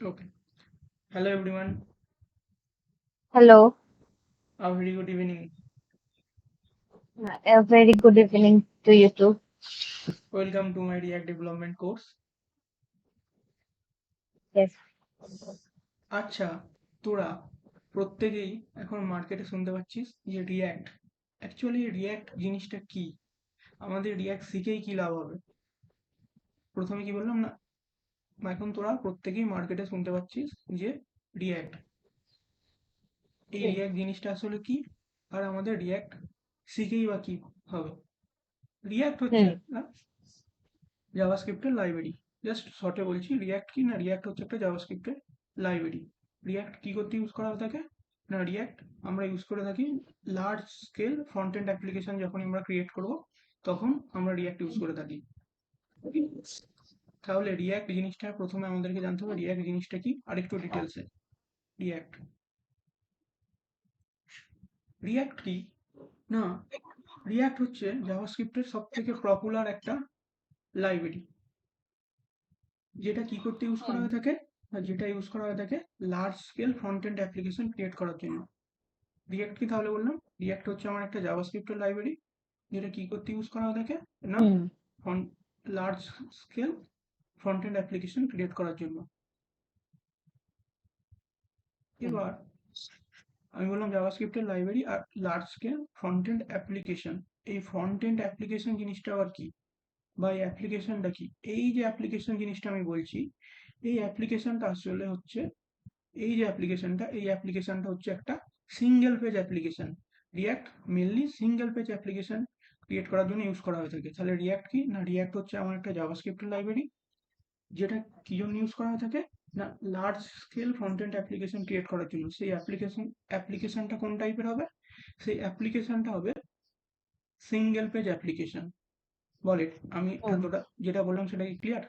Okay. Hello everyone. Hello, A very good evening. a very good evening to you too. Welcome to my React development course. Yes. আচ্ছা, তোরা প্রত্যেকেই এখন মার্কেটে শুনতে পাচ্ছিস যে রিয়্যাক্ট। অ্যাকচুয়ালি রিয়্যাক্ট জিনিসটা কি? আমাদের রিয়্যাক্ট শিখেই কি লাভ হবে? প্রথমে কি বললাম না, এখন তোরা প্রত্যেকেই মার্কেটে শুনতে পাচ্ছিস যে রিয়্যাক্ট। এই Yes. রিয়্যাক্ট জিনিসটা আসলে কি? আর আমাদের রিয়্যাক্ট শিখেই বা কি হবে? রিয়্যাক্ট হচ্ছে হুম, একটা জাভাস্ক্রিপ্টের লাইব্রেরি। জাস্ট শর্টে বলছি রিয়্যাক্ট কি না, রিয়্যাক্ট হচ্ছে একটা জাভাস্ক্রিপ্টের লাইব্রেরি। রিয়্যাক্ট কি করতে ইউজ করা হয়ে থাকে না, রিয়্যাক্ট আমরা ইউজ করে থাকি large scale front end application যখন আমরা ক্রিয়েট করব তখন আমরা রিয়্যাক্ট ইউজ করে থাকি। তাহলে রিয়্যাক্ট জিনিসটা প্রথমে আমাদেরকে জানতে হবে রিয়্যাক্ট জিনিসটা কি আরেকটু ডিটেলসে। রিয়্যাক্ট রিয়্যাক্ট কি না, রিয়্যাক্ট হচ্ছে জাভাস্ক্রিপ্টের সব থেকে পপুলার একটা লাইব্রেরি, যেটা কি করতে ইউজ করা হুম, হয়ে থাকে না, যেটা ইউজ করা হয়ে থাকে large scale front end application create করার জন্য। রিয়্যাক্ট কি তাহলে বললাম, রিয়্যাক্ট হচ্ছে আমার একটা জাভাস্ক্রিপ্টের লাইব্রেরি, যেটা কি করতে ইউজ করা হয়ে থাকে না, হুম, large scale front end application create করার জন্য। হুম, এবার আমি বললাম জাভাস্ক্রিপ্টের লাইব্রেরি আর large scale front end application. এই ফ্রন্ট এন্ড অ্যাপ্লিকেশন জিনিসটা আবার কি, বা এই অ্যাপ্লিকেশনটা কি? এই যে অ্যাপ্লিকেশন জিনিসটা আমি বলছি, এই অ্যাপ্লিকেশনটা আসলে হচ্ছে, এই অ্যাপ্লিকেশনটা হচ্ছে একটা single page application. React mainly single page application create করার জন্য ইউজ করা হয়ে থাকে। তাহলে রিয়্যাক্ট কি না, রিয়্যাক্ট হচ্ছে আমার একটা জাভাস্ক্রিপ্টের লাইব্রেরি, যেটা কি জন্য ইউজ করা হয়ে থাকে না, large scale front end application create করার জন্য। সেই অ্যাপ্লিকেশনটা কোন টাইপের হবে? সেই অ্যাপ্লিকেশনটা হবে সিঙ্গেল পেজ অ্যাপ্লিকেশন। বলে আমি হুম। এতটা যেটা বললাম সেটা কি ক্লিয়ার?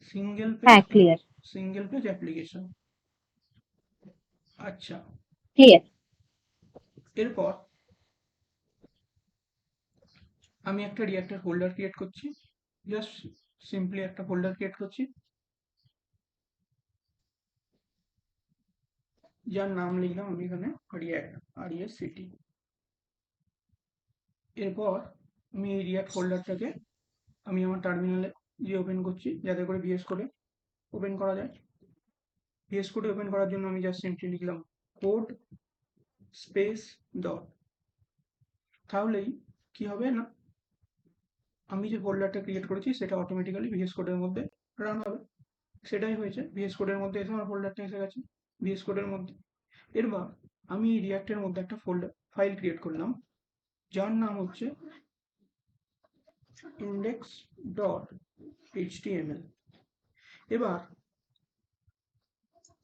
সিঙ্গেল পেজ, হ্যাঁ, ক্লিয়ার, সিঙ্গেল পেজ অ্যাপ্লিকেশন। আচ্ছা, ক্লিয়ার। এরপর আমি একটা রিঅ্যাক্টের ফোল্ডার ক্রিয়েট করছি, জাস্ট সিম্পলি একটা ফোল্ডার ক্রিয়েট করছি, যার নাম লিখলাম আমি এখানে রিঅ্যাক্ট, RESCT। এরপর আমি এই রিঅ্যাক্ট ফোল্ডারটাকে আমি আমার টার্মিনালে যে ওপেন করছি, যাতে করে ভিএস কোডে ওপেন করা যায়। ভিএস কোডে ওপেন করার জন্য আমি জাস্ট সিম্পলি লিখলাম কোড স্পেস ডট। তাহলেই কি হবে না, আমি যে ফোল্ডারটা ক্রিয়েট করেছি সেটা অটোমেটিক্যালি ভিএস কোডের মধ্যে রান হবে। সেটাই হয়েছে, ভিএস কোডের মধ্যে এসে আমার ফোল্ডারটা এসে গেছে ভিএস কোডের মধ্যে। এরপর আমি এই রিঅ্যাক্টের মধ্যে একটা ফাইল ক্রিয়েট করলাম, যার নাম হচ্ছে ইন্ডেক্স ডট এইচটিএমএল। এবার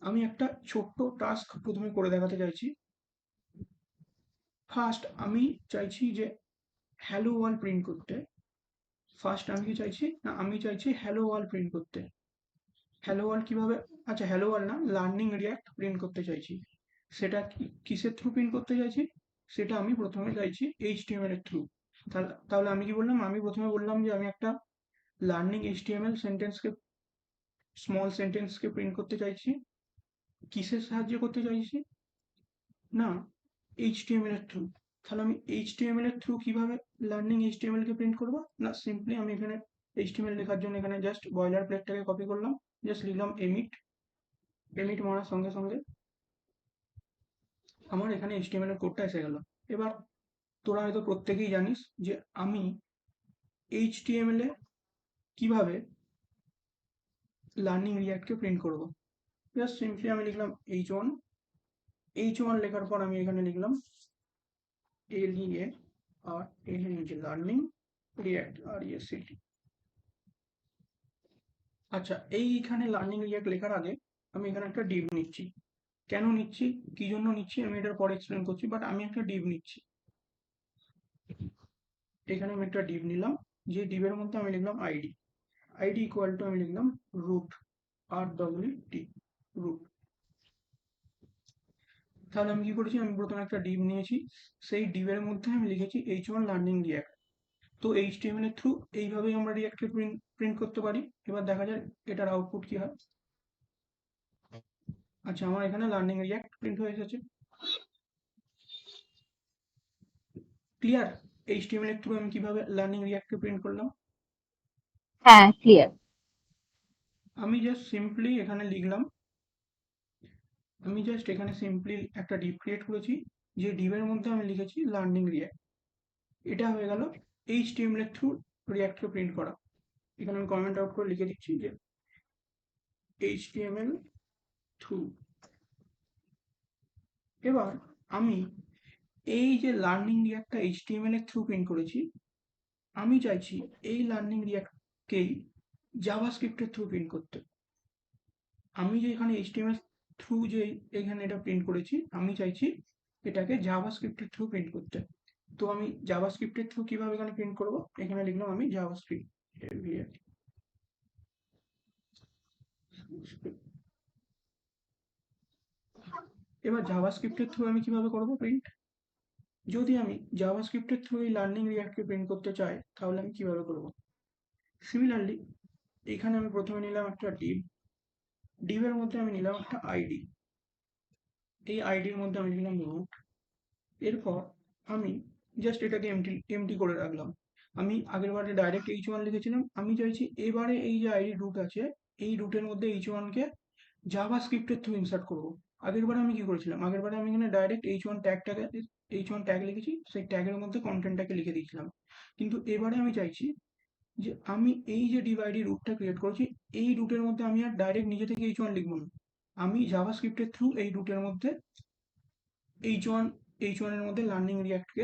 আমি একটা ছোট্ট টাস্ক প্রথমে করে দেখাতে চাইছি। ফার্স্ট আমি চাইছি যে হ্যালো ওয়ার্ল্ড প্রিন্ট করতে। ফার্স্ট আমি কি চাইছি না, আমি চাইছি হ্যালো ওয়ার্ল্ড প্রিন্ট করতে। হ্যালো ওয়ার্ল্ড কিভাবে, আচ্ছা হ্যালো ওয়ার্ল্ড না, লার্নিং রিঅ্যাক্ট প্রিন্ট করতে চাইছি। সেটা কিসের থ্রু প্রিন্ট করতে চাইছি, সেটা আমি প্রথমে চাইছি এইচটিএমএল এর থ্রু। তাহলে আমি কি বললাম, আমি প্রথমে বললাম যে আমি একটা লার্নিং এইচটিএমএল সেন্টেন্সকে, স্মল সেন্টেন্সকে প্রিন্ট করতে চাইছি। কিসের সাহায্যে করতে চাইছি না, এইচটিএমএল এর থ্রু। তাহলে আমি এইচটিএমএল এর থ্রু কিভাবে লার্নিং এইচটিএমএল কে প্রিন্ট করবো না, সিম্পলি আমি এখানে এইচটিএমএল লেখার জন্য এখানে জাস্ট বয়লার প্লেটটাকে কপি করলাম, জাস্ট লিখলাম এমিট। এমিট মারার সঙ্গে সঙ্গে আমার এখানে এইচটিএমএল এর কোডটা এসে গেল। এবার তোরা হয়তো প্রত্যেকেই জানিস যে আমি এইচটিএমএল এ কিভাবে লার্নিং রিঅ্যাক্টকে প্রিন্ট করব। জাস্ট সিম্পলি আমি লিখলাম H1। H1 লেখার পর আমি এখানে লিখলাম LEA, আর এখানে নিচে লার্নিং রিঅ্যাক্ট, RESCT। আচ্ছা, এইখানে লার্নিং রিঅ্যাক্ট লেখার আগে আমি এখানে একটা ডিভ নিচ্ছি। কেন নিচ্ছি, কি জন্য নিচ্ছি আমি এটার পরে এক্সপ্লেন করছি, বাট আমি একটা ডিভ নিচ্ছি। এখানে আমি একটা ডিভ নিলাম, যে ডিভের মধ্যে আমি লিখলাম আইডি। আইডি ইকুয়াল টু আমি লিখলাম রুট, RWT, রুট। তাহলে আমি কি করেছি, আমি প্রথমে একটা ডিভ নিয়েছি, সেই ডিভের মধ্যে আমি লিখেছি H1 লার্নিং রিঅ্যাক্ট। তো এইচটিএমএল এর থ্রু এইভাবেই আমরা রিঅ্যাক্টকে প্রিন্ট করতে পারি। এবার দেখা যায় এটার আউটপুট কি হয়। আচ্ছা, আমার এখানে লার্নিং রিয়াক্ট প্রিন্ট হয়ে এসেছে। ক্লিয়ার? HTML এর থ্রু আমি কিভাবে লার্নিং রিয়াক্টকে প্রিন্ট করলাম? হ্যাঁ, ক্লিয়ার। আমি জাস্ট সিম্পলি এখানে লিখলাম, আমি জাস্ট এখানে সিম্পলি একটা ডিভ ক্রিয়েট করেছি, যে ডিভের মধ্যে আমি লিখেছি লার্নিং রিয়াক্ট। এটা হয়ে গেল HTML এর থ্রু রিয়াক্টকে প্রিন্ট করা। এখানে আমি কমেন্ট আউট করে লিখে দিচ্ছি যে HTML থ্রু। এবার আমি এই যে লার্নিং রিয়াক্টটা HTML এর থ্রু প্রিন্ট করেছি, আমি চাইছি এই লার্নিং রিয়াক্টকেই জাভাস্ক্রিপ্টের থ্রু প্রিন্ট করতে। আমি যে এখানে HTML থ্রু যে এখানে এটা প্রিন্ট করেছি, আমি চাইছি এটাকে জাভাস্ক্রিপ্টের থ্রু প্রিন্ট করতে। তো আমি জাভাস্ক্রিপ্টের থ্রু কিভাবে এখানে প্রিন্ট করব? এখানে লিখলাম আমি জাভাস্ক্রিপ্ট। এবার জাভাস্ক্রিপ্টের থ্রু আমি কিভাবে করব প্রিন্ট? যদি আমি জাভাস্ক্রিপ্টের থ্রু এই লার্নিং রিয়াক্টকে প্রিন্ট করতে চাই, তাহলে আমি কিভাবে করব? সিমিলারলি এখানে আমি প্রথমে নিলাম একটা ডিভ, ডিভের মধ্যে আমি নিলাম একটা আইডি, এই আইডির মধ্যে আমি নিলাম রুট। এরপর আমি জাস্ট এটাকে এমটি করে রাখলাম। আমি আগের বারে ডাইরেক্ট H1 লিখেছিলাম, আমি চাইছি এবারে এই যে আইডি রুট আছে, এই রুটের মধ্যে H1 কে জাভাস্ক্রিপ্টের থ্রু ইনসার্ট করব। আগের বারে আমি কি করেছিলাম? আগের বারে আমি এখানে ডাইরেক্ট H1 ট্যাগ লিখেছি, সেই ট্যাগের মধ্যে কন্টেন্টটাকে লিখে দিয়েছিলাম। কিন্তু এবারে আমি চাইছি যে আমি এই যে ডিভ আইডি রুটটা ক্রিয়েট করেছি, এই রুটের মধ্যে আমি আর ডাইরেক্ট নিজে থেকে H1 লিখবো না, আমি জাভাস্ক্রিপ্টের থ্রু এই রুটের মধ্যে H1 H1 এর মধ্যে লার্নিং রিয়াক্টকে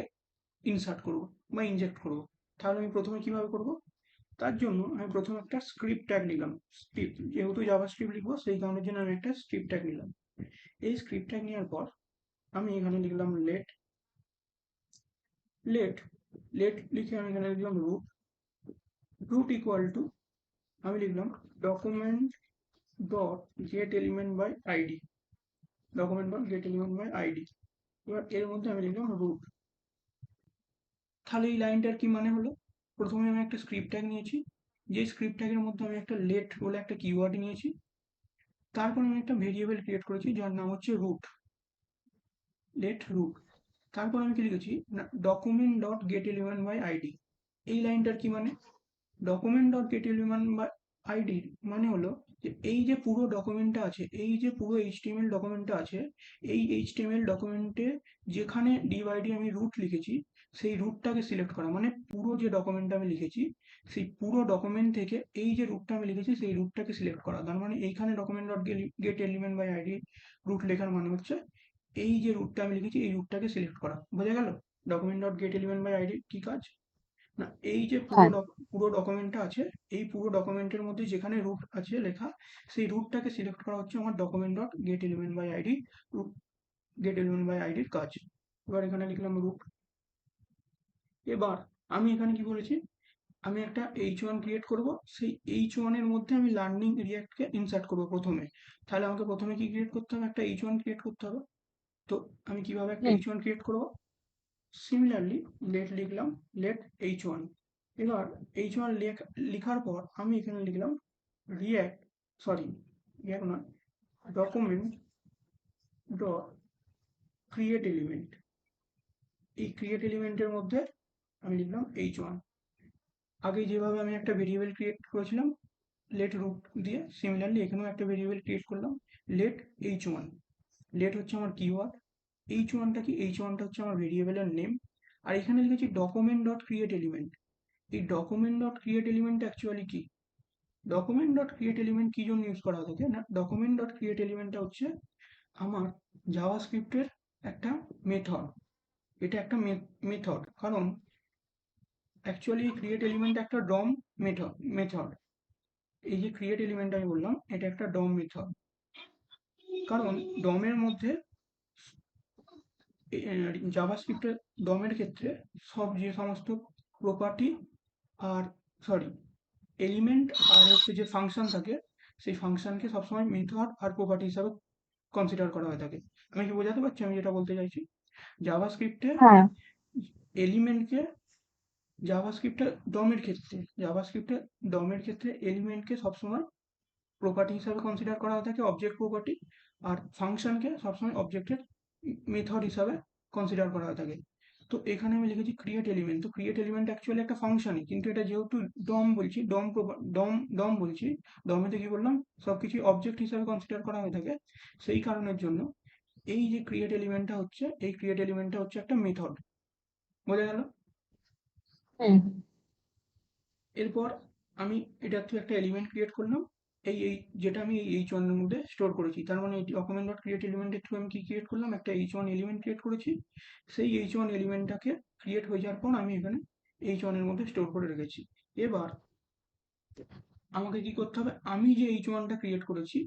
ইনসার্ট করব বা ইনজেক্ট করব। তাহলে আমি প্রথমে কিভাবে করব? তার জন্য আমি প্রথমে একটা স্ক্রিপ্ট ট্যাগ নিলাম। স্ক্রিপ্ট, যেহেতু জাভাস্ক্রিপ্ট লিখবো সেই কারণের জন্য আমি একটা স্ক্রিপ্ট ট্যাগ নিলাম। এই স্ক্রিপ্ট ট্যাগ নেওয়ার পর আমি এখানে লিখলাম লেট। লেট লেট লিখে আমি এখানে লিখলাম রুট। রুট ইকুয়াল টু আমি লিখলাম document dot get element by ID. Document dot get element by ID. এবার এর মধ্যে আমি লিখলাম রুট। তাহলে এই লাইনটার কি মানে হলো? প্রথমে আমি একটা স্ক্রিপ্ট ট্যাগ নিয়েছি, যে স্ক্রিপ্ট ট্যাগের মধ্যে আমি একটা লেট বলে একটা কিওয়ার্ড নিয়েছি, তারপর আমি একটা ভেরিয়েবল ক্রিয়েট করেছি যার নাম হচ্ছে রুট, লেট রুট। তারপর আমি কি লিখেছি না, document dot get element by ID. এই লাইনটার কি মানে? Document dot get element by ID মানে হলো যে এই যে পুরো ডকুমেন্টটা আছে, এই যে পুরো এইচটিএমএল ডকুমেন্টটা আছে, এই এইচটিএমএল ডকুমেন্টে যেখানে ডিভ আইডি আমি রুট লিখেছি, সেই রুটটাকে সিলেক্ট করা। মানে পুরো যে ডকুমেন্টটা আমি লিখেছি, সেই পুরো ডকুমেন্ট থেকে এই যে রুটটা আমি লিখেছি সেই রুটটাকে সিলেক্ট করা। তার মানে এইখানে document dot get element by ID root লেখার মানে হচ্ছে এই যে রুটটা আমি লিখেছি এই রুটটাকে সিলেক্ট করা। বোঝা গেল document dot get element by ID কি কাজ? না, এই যে হ্যাঁ। পুরো ডকুমেন্টটা আছে, এই পুরো ডকুমেন্টের মধ্যে যেখানে রুট আছে লেখা, সেই রুটটাকে সিলেক্ট করা হচ্ছে আমার document dot get element by ID, get element by আইডির কাজ। এবার এখানে লিখলাম রুট। এবার আমি এখানে কি বলেছি, আমি একটা H1 ক্রিয়েট করব, সেই H1 এর মধ্যে আমি লার্নিং রিয়াক্টকে ইনসার্ট করব প্রথমে। তাহলে আমাকে প্রথমে কি ক্রিয়েট করতে হবে? একটা H1 ক্রিয়েট করতে হবে। তো আমি কিভাবে একটা হুম। H1 ক্রিয়েট করব? সিমিলারলি লেট লিখলাম, লেট H1। এবার H1 লেখার পর আমি এখানে লিখলাম রিয়াক্ট, সরি রিয়াক্ট নয়, ডকুমেন্ট ডট ক্রিয়েট এলিমেন্ট। এই ক্রিয়েট এলিমেন্টের মধ্যে আমি লিখলাম H1। আগে যেভাবে আমি একটা ভেরিয়েবল ক্রিয়েট করেছিলাম লেট রুট দিয়ে, সিমিলারলি এখানেও একটা ভেরিয়েবল ক্রিয়েট করলাম লেট H1। লেট হচ্ছে আমার কিওয়ার্ড, H1টা কি? H1টা হচ্ছে আমার ভেরিয়েবলের নেম। আর এখানে লিখেছি ডকুমেন্ট ডট ক্রিয়েট এলিমেন্ট। এই document dot create element actually কি? ডকুমেন্ট ডট ক্রিয়েট এলিমেন্ট কি জন্য ইউজ করা থাকে না, ডকুমেন্ট ডট ক্রিয়েট এলিমেন্টটা হচ্ছে আমার জাভাস্ক্রিপ্টের একটা মেথড। এটা একটা মেথড, কারণ অ্যাকচুয়ালি ক্রিয়েট এলিমেন্ট একটা ডম মেথড। এই যে ক্রিয়েট এলিমেন্ট আমি বললাম, এটা একটা ডম মেথড, কারণ ডমের মধ্যে জাভাস্ক্রিপ্টের ডমের ক্ষেত্রে যে সমস্ত প্রপার্টি আর সরি এলিমেন্ট আর হচ্ছে যে ফাংশন থাকে, সেই ফাংশনকে সবসময় মেথড আর প্রপার্টি হিসাবে কনসিডার করা হয়ে থাকে। আমি কি বোঝাতে পারছি আমি যেটা বলতে চাইছি? জাভাস্ক্রিপ্টে হ্যাঁ। এলিমেন্টকে জাভাস্ক্রিপ্টে ডমের ক্ষেত্রে এলিমেন্টকে সবসময় প্রপার্টি হিসাবে কনসিডার করা হয়ে থাকে, অবজেক্ট প্রপার্টি। আর ফাংশনকে সবসময় অবজেক্টের মেথড হিসাবে কনসিডার করা হয়ে থাকে। তো এখানে আমি লিখেছি ক্রিয়েট এলিমেন্ট। তো ক্রিয়েট এলিমেন্ট অ্যাকচুয়ালি একটা ফাংশনই, কিন্তু এটা যেহেতু ডম বলছি, ডম বলছি, ডমেতে কি বললাম সবকিছু অবজেক্ট হিসাবে কনসিডার করা হয়ে থাকে। সেই কারণের জন্য এই যে ক্রিয়েট এলিমেন্টটা হচ্ছে, এই ক্রিয়েট এলিমেন্টটা হচ্ছে একটা মেথড। বোঝা গেল? হুম এরপর আমি এটা থ্রু একটা এলিমেন্ট ক্রিয়েট করলাম, এই যেটা আমি এই এইচ ওয়ানের মধ্যে স্টোর করেছি। তার মানে এই ডকুমেন্ট ডট ক্রিয়েট এলিমেন্টের থ্রু আমি কি ক্রিয়েট করলাম, একটা এইচ ওয়ান এলিমেন্ট ক্রিয়েট করেছি। সেই এইচ ওয়ান এলিমেন্টটাকে ক্রিয়েট হয়ে যাওয়ার পর আমি এখানে এইচ ওয়ানের মধ্যে স্টোর করে রেখেছি। এবার আমাকে কি করতে হবে, আমি যে এইচ ওয়ানটা ক্রিয়েট করেছি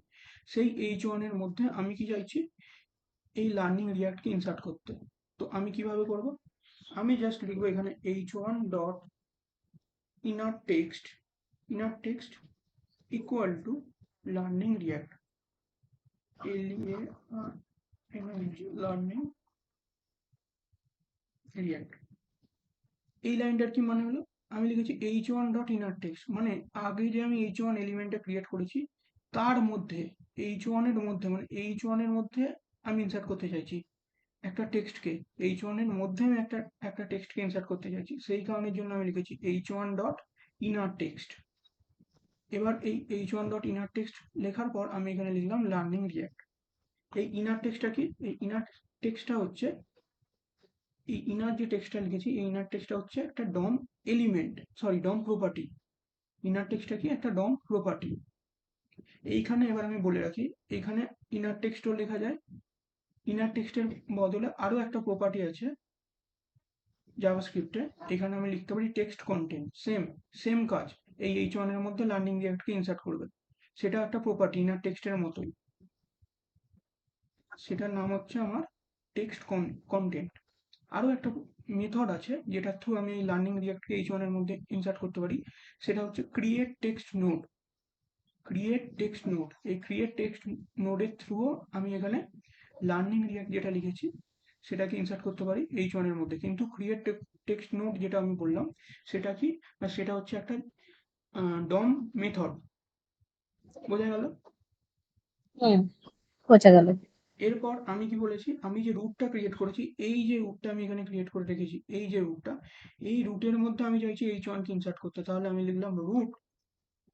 সেই এইচ ওয়ানের মধ্যে আমি কি চাইছি, এই লার্নিং রিয়াক্টকে ইনসার্ট করতে। তো আমি কিভাবে করব, আমি জাস্ট লিখবো এখানে H one dot inner text equal to learning react, learning react। এই লাইনটার কি মানে হলো, আমি লিখেছি H one dot inner text, মানে আগে যে আমি এইচ ওয়ান এলিমেন্টটা ক্রিয়েট করেছি তার মধ্যে, এইচ ওয়ানের মধ্যে, মানে এইচ ওয়ানের মধ্যে আমি ইনসার্ট করতে চাইছি একটা টেক্সটকে। এইচ ওয়ানের মধ্যে আমি একটা টেক্সটকে ইনসার্ট করতে চাইছি, সেই কারণের জন্য আমি লিখেছি H one dot inner text. এবার এই H one dot inner text লেখার পর আমি এখানে লিখলাম লার্নিং রিয়াক্ট। এই ইনার টেক্সটটা কি, এই ইনার টেক্সটটা হচ্ছে, এই ইনার যে টেক্সটটা লিখেছি এই ইনার টেক্সটটা হচ্ছে একটা ডম এলিমেন্ট, সরি ডম প্রপার্টি। ইনার টেক্সটটা কি একটা ডম প্রপার্টি। এইখানে এবার আমি বলে রাখি, এখানে ইনার টেক্সটও লেখা যায়, ইনার টেক্সটের বদলে আরো একটা প্রপার্টি আছে জাভাস্ক্রিপ্টে, এখানে আমি লিখতে পারি টেক্সট কন্টেন্ট। সেম কাজ, এই এইচ ওয়ানের মধ্যে লার্নিং রিয়াক্টকে ইনসার্ট করবে, সেটা একটা প্রপার্টি ইনার টেক্সটের মতোই, সেটার নাম হচ্ছে আমার টেক্সট কন্টেন্ট। আরও একটা মেথড আছে যেটার থ্রু আমি এই লার্নিং রিয়াক্টকে এইচ ওয়ানের মধ্যে ইনসার্ট করতে পারি, সেটা হচ্ছে ক্রিয়েট টেক্সট নোড। এই ক্রিয়েট টেক্সট নোডের থ্রুও আমি এখানে লার্নিং রিয়াক্ট যেটা লিখেছি সেটাকে ইনসার্ট করতে পারি এইচ ওয়ানের মধ্যে। কিন্তু ক্রিয়েট টেক্সট নোড যেটা আমি বললাম সেটা কি, না সেটা হচ্ছে একটা ডম মেথড। বোঝা গেল? হুম বোঝা গেল। এরপর আমি কি বলেছি, আমি যে রুটটা ক্রিয়েট করেছি, এই যে রুটটা আমি এখানে ক্রিয়েট করে রেখেছি, এই যে রুটটা, এই রুটের মধ্যে আমি চাইছি এইচ ওয়ানকে ইনসার্ট করতে। তাহলে আমি লিখলাম রুট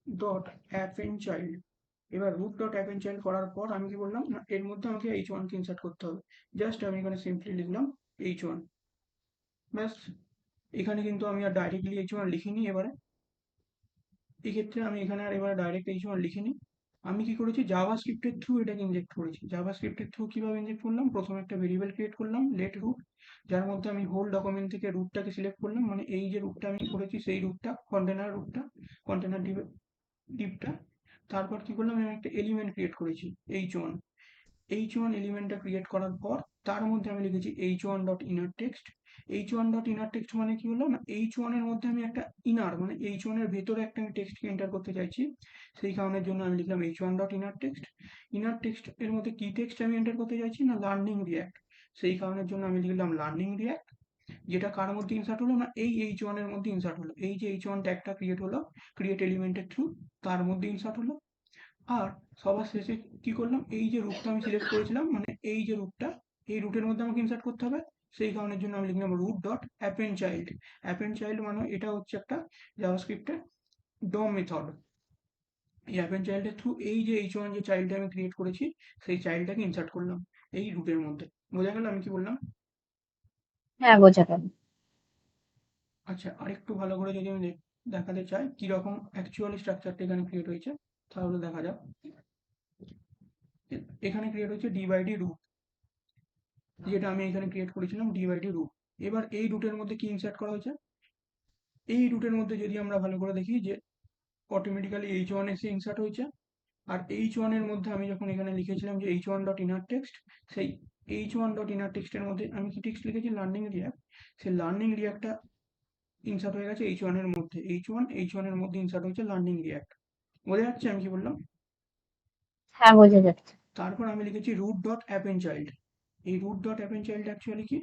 ডট অ্যাপেন্ড চাইল্ড। এবার রুট ডট অ্যাপেন্ড চাইল্ড করার পর আমি কি বললাম, না এর মধ্যে আমাকে এইচ ওয়ানকে ইনসার্ট করতে হবে। জাস্ট আমি এখানে সিম্পলি লিখলাম এইচ ওয়ান, ব্যাস। এখানে কিন্তু আমি আর ডাইরেক্টলি এইচ ওয়ান লিখিনি। এবারে এক্ষেত্রে আমি এখানে আর এবারে ডাইরেক্ট এইচ ওয়ান লিখিনি, আমি কি করেছি জাভা স্ক্রিপ্টের থ্রু এটাকে ইনজেক্ট করেছি। জাভা স্ক্রিপ্টের থ্রু কিভাবে ইনজেক্ট করলাম, প্রথমে একটা ভেরিয়েবল ক্রিয়েট করলাম লেট রুট, যার মধ্যে আমি হোল ডকুমেন্ট থেকে রুটটাকে সিলেক্ট করলাম, মানে এই যে রুটটা আমি করেছি সেই রুটটা, কন্টেনার ডিপটা। তারপর কি করলাম, আমি একটা এলিমেন্ট ক্রিয়েট করেছি এইচ ওয়ান এলিমেন্টটা ক্রিয়েট করার পর তার মধ্যে আমি লিখেছি H one dot inner text. H one dot inner text মানে কি হলো, না এইচ ওয়ানের মধ্যে আমি একটা ইনার, মানে এইচ ওয়ানের ভেতরে একটা আমি টেক্সটকে এন্টার করতে চাইছি, সেই কারণের জন্য আমি লিখলাম H one dot inner text. Inner text এর মধ্যে কি টেক্সট আমি এন্টার করতে চাইছি, না লার্নিং রিয়াক্ট, সেই কারণের জন্য আমি লিখলাম লার্নিং রিয়াক্ট। যেটা কার মধ্যে ইনসার্ট হলো, না এই এইচ ওয়ানের মধ্যে ইনসার্ট হলো, এই যে এইচ ওয়ান ট্যাগটা ক্রিয়েট হলো ক্রিয়েট এলিমেন্টের থ্রু, তার মধ্যে ইনসার্ট হলো। আর সবার শেষে কি করলাম, এই যে রুটটা আমি সিলেক্ট করেছিলাম, মানে এই যে রুটটা, এই রুটের মধ্যে আমাকে ইনসার্ট করতে হবে, সেই কারণের জন্য আমি লিখলাম root dot append child. Append child মানে এটা হচ্ছে একটা জাভাস্ক্রিপ্টের ডম মেথড। এই অ্যাপেন্ড চাইল্ডের থ্রু এই যে এইচ ওয়ান যে চাইল্ডটা আমি ক্রিয়েট করেছি সেই চাইল্ডটাকে ইনসার্ট করলাম এই রুটের মধ্যে। বোঝা গেল আমি কি বললাম? হ্যাঁ বোঝা গেল। আচ্ছা, আরেকটু ভালো করে যদি আমি দেখাতে চাই কিরকম অ্যাকচুয়ালি স্ট্রাকচারটা এখানে ক্রিয়েট হয়েছে, তাহলে দেখা যাক। এখানে ক্রিয়েট হয়েছে ডি বাই ডি রুট, যেটা আমি এখানে ক্রিয়েট করেছিলাম ডি বাই ডি রুট। এবার এই রুটের মধ্যে কি ইনসার্ট করা হয়েছে, এই রুটের মধ্যে যদি আমরা ভালো করে দেখি যে অটোমেটিক্যালি এইচ ওয়ান এসে ইনসার্ট হয়েছে। আর এইচ ওয়ানের মধ্যে আমি যখন এখানে লিখেছিলাম যে H one dot inner text, সেই এইচ ওয়ান ডট ইনার টেক্সটের মধ্যে আমি কি টেক্সট লিখেছি, লার্নিং রিয়াক্ট। সেই লার্নিং রিয়াক্টটা ইনসার্ট হয়ে গেছে এইচ ওয়ানের মধ্যে, এইচ ওয়ানের মধ্যে ইনসার্ট হয়েছে লার্নিং রিয়াক্ট। বোঝা যাচ্ছে আমি কি বললাম? হ্যাঁ বোঝা যাচ্ছে। তারপর আমি লিখেছি রুট ডট অ্যাপেন্ড চাইল্ড। এই root dot append child actually কি,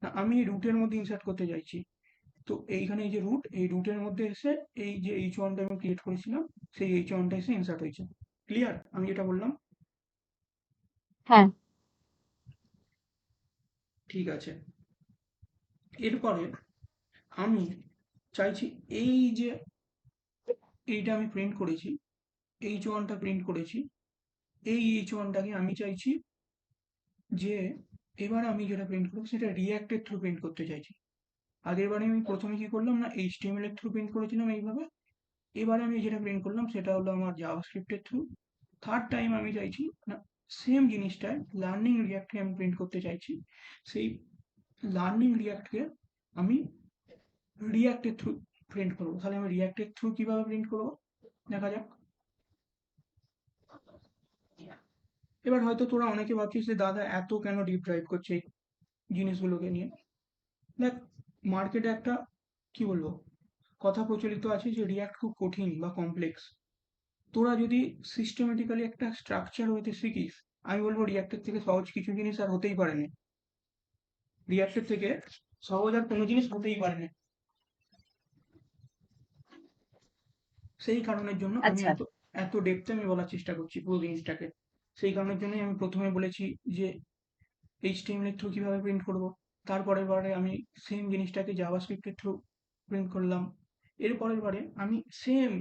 না আমি এই রুটের মধ্যে ইনসার্ট করতে চাইছি। তো এইখানে এই যে রুট, এই রুটের মধ্যে এসে এই যে এইচ ওয়ানটা আমি ক্রিয়েট করেছিলাম সেই এইচ ওয়ানটা এসে ইনসার্ট হয়েছে। ক্লিয়ার আমি যেটা বললাম? হ্যাঁ, ঠিক আছে। এরপরে আমি চাইছি এই যে এইটা আমি প্রিন্ট করেছি, H1টা প্রিন্ট করেছি, এই H1টাকে আমি চাইছি যে এবার আমি যেটা প্রিন্ট করবো সেটা রিঅ্যাক্টের থ্রু প্রিন্ট করতে চাইছি। আগের বারে আমি প্রথমে কি করলাম না HTML এর থ্রু প্রিন্ট করেছিলাম এইভাবে, এবারে আমি যেটা প্রিন্ট করলাম সেটা হলো আমার জাভাস্ক্রিপ্টের থ্রু। থার্ড টাইম আমি চাইছি না সেম জিনিসটায় লার্নিং রিয়াক্টকে আমি প্রিন্ট করতে চাইছি। সেই লার্নিং রিয়াক্টকে আমি রিয়াক্টের থ্রু প্রিন্ট করবো। তাহলে আমি রিয়াক্টের থ্রু কিভাবে প্রিন্ট করবো দেখা যাক। এবার হয়তো তোরা অনেকে ভাবছিস যে দাদা এত কেন ডিপ ড্রাইভ করছে এই জিনিসগুলোকে নিয়ে। দেখ, মার্কেটে একটা কি বলবো কথা প্রচলিত আছে যে রিয়াক্ট খুব কঠিন বা কমপ্লেক্স। তোরা যদি সিস্টেমেটিক্যালি একটা স্ট্রাকচার হতে শিখিস, আমি বলবো রিয়াক্টের থেকে সহজ কিছু জিনিস আর হতেই পারে না। রিয়াক্টের থেকে সহজ আর কোনো জিনিস হতেই পারে না। সেই কারণের জন্য আমি আচ্ছা, এত এত ডেপথে আমি বলার চেষ্টা করছি পুরো জিনিসটাকে। সেই কারণের জন্যই আমি প্রথমে বলেছি যে HTML এর থ্রু কিভাবে প্রিন্ট করব। তারপরের বারে আমি সেম জিনিসটাকে জাভাস্ক্রিপ্টের থ্রু প্রিন্ট করলাম। এরপরের বারে আমি সেম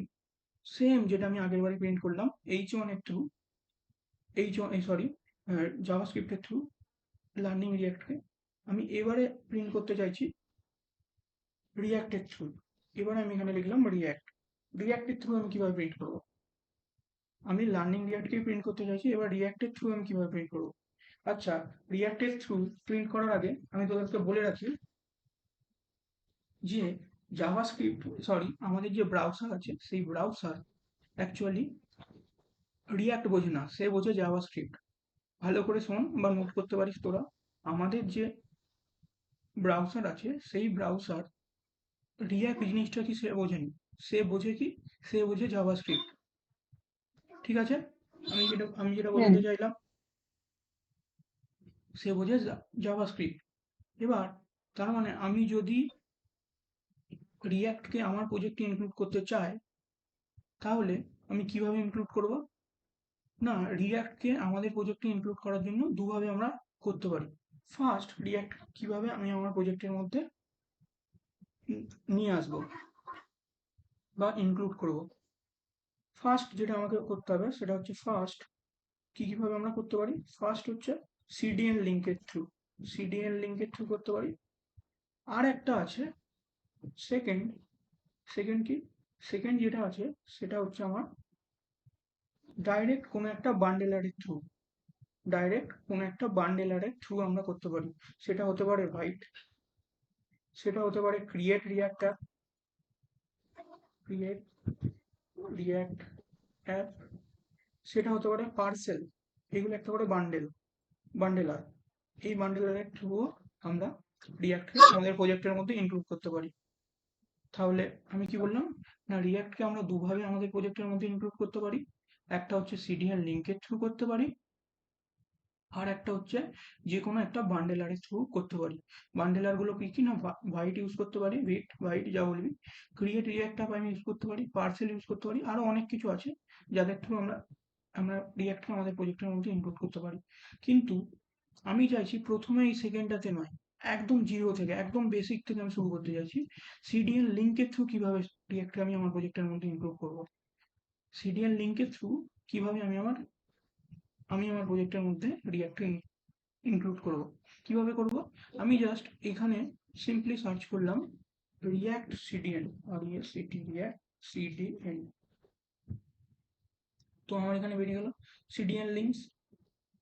সেম যেটা আমি আগের বারে প্রিন্ট করলাম H1 এর থ্রু, H1 সরি জাভাস্ক্রিপ্টের থ্রু লার্নিং রিয়াক্টকে আমি এবারে প্রিন্ট করতে চাইছি রিয়াক্টের থ্রু। এবারে আমি এখানে লিখলাম রিয়াক্ট। রিয়াক্টের থ্রু আমি কিভাবে প্রিন্ট করব, আমি লার্নিং রিয়াক্টকে প্রিন্ট করতে চাইছি, এবার রিয়াক্টের থ্রু আমি কিভাবে প্রিন্ট করব। আচ্ছা, রিয়াক্টের থ্রু প্রিন্ট করার আগে আমি তোদেরকে বলে রাখি যে জাভাস্ক্রিপ্ট সরি আমাদের যে ব্রাউজার আছে সেই ব্রাউজার অ্যাকচুয়ালি রিয়াক্ট বোঝে না, সে বোঝে জাভাস্ক্রিপ্ট। ভালো করে শোন বা নোট করতে পারিস তোরা। আমাদের যে ব্রাউজার আছে সেই ব্রাউজার রিয়াক্ট জিনিসটা কি সে বোঝেনি, সে বোঝে কি, সে বোঝে জাভাস্ক্রিপ্ট। ঠিক আছে, আমি যেটা হুম, বোঝাতে চাইলাম, সে বোঝে জাভাস্ক্রিপ্ট। এবার তার মানে আমি যদি রিয়াক্টকে আমার প্রজেক্টে ইনক্লুড করতে চাই তাহলে আমি কিভাবে ইনক্লুড করব না, রিয়াক্টকে আমাদের প্রজেক্টে ইনক্লুড করার জন্য দুভাবে আমরা করতে পারি। ফার্স্ট, রিয়াক্ট কিভাবে আমি আমার প্রজেক্টের মধ্যে নিয়ে আসবো বা ইনক্লুড করব। ফার্স্ট যেটা আমাকে করতে হবে সেটা হচ্ছে ফার্স্ট কিভাবে আমরা করতে পারি, ফার্স্ট হচ্ছে সিডিএন লিঙ্কের থ্রু, সিডিএন লিঙ্কের থ্রু করতে পারি। আর একটা আছে সেকেন্ড, সেকেন্ড কি, সেকেন্ড যেটা আছে সেটা হচ্ছে আমার ডাইরেক্ট কোনো একটা বান্ডেলারের থ্রু, ডাইরেক্ট কোনো একটা বান্ডেলারের থ্রু আমরা করতে পারি। সেটা হতে পারে ভাইট, সেটা হতে পারে create react app, create react app, সেটা হতে পারে পার্সেল। এগুলো একটা করে বান্ডেলার। এই বান্ডেলারের থ্রু আমরা রিয়াক্টকে আমাদের প্রজেক্টের মধ্যে ইনক্লুড করতে পারি। তাহলে আমি কি বললাম না, রিয়াক্টকে আমরা দুভাবে আমাদের প্রজেক্টের মধ্যে ইনক্লুড করতে পারি। একটা হচ্ছে সিডিএন লিঙ্কের থ্রু করতে পারি, আর একটা হচ্ছে যে কোনো একটা বান্ডেলারের থ্রু করতে পারি। বান্ডেলার গুলো কি কি না, ভাইট ইউজ করতে পারি, ভাইট যা বলবি, ক্রিয়েট রিয়াক্ট অ্যাপ আমি ইউজ করতে পারি, পার্সেল ইউজ করতে পারি, আরো অনেক কিছু আছে যাদের থ্রু আমরা আমরা রিয়াক্টকে আমাদের প্রজেক্টের মধ্যে ইনক্লুড করতে পারি। কিন্তু আমি চাইছি প্রথমে এই সেকেন্ডটাতে নয়, একদম জিরো থেকে একদম বেসিক থেকে আমি শুরু করতে চাইছি। সিডিএন লিঙ্কের থ্রু কিভাবে রিয়াক্টকে আমি আমার প্রজেক্টের মধ্যে ইনক্লুড করব, সিডিএন লিঙ্কের থ্রু কিভাবে আমি আমার প্রজেক্টের মধ্যে রিয়াক্টকে ইনক্লুড করব। কিভাবে করব, আমি জাস্ট এখানে সিম্পলি সার্চ করলাম রিয়াক্ট সিডিএন, রিয়াক্ট সিডিএন, তো আমার এখানে বেরিয়ে গেল সিডিএন লিঙ্কস।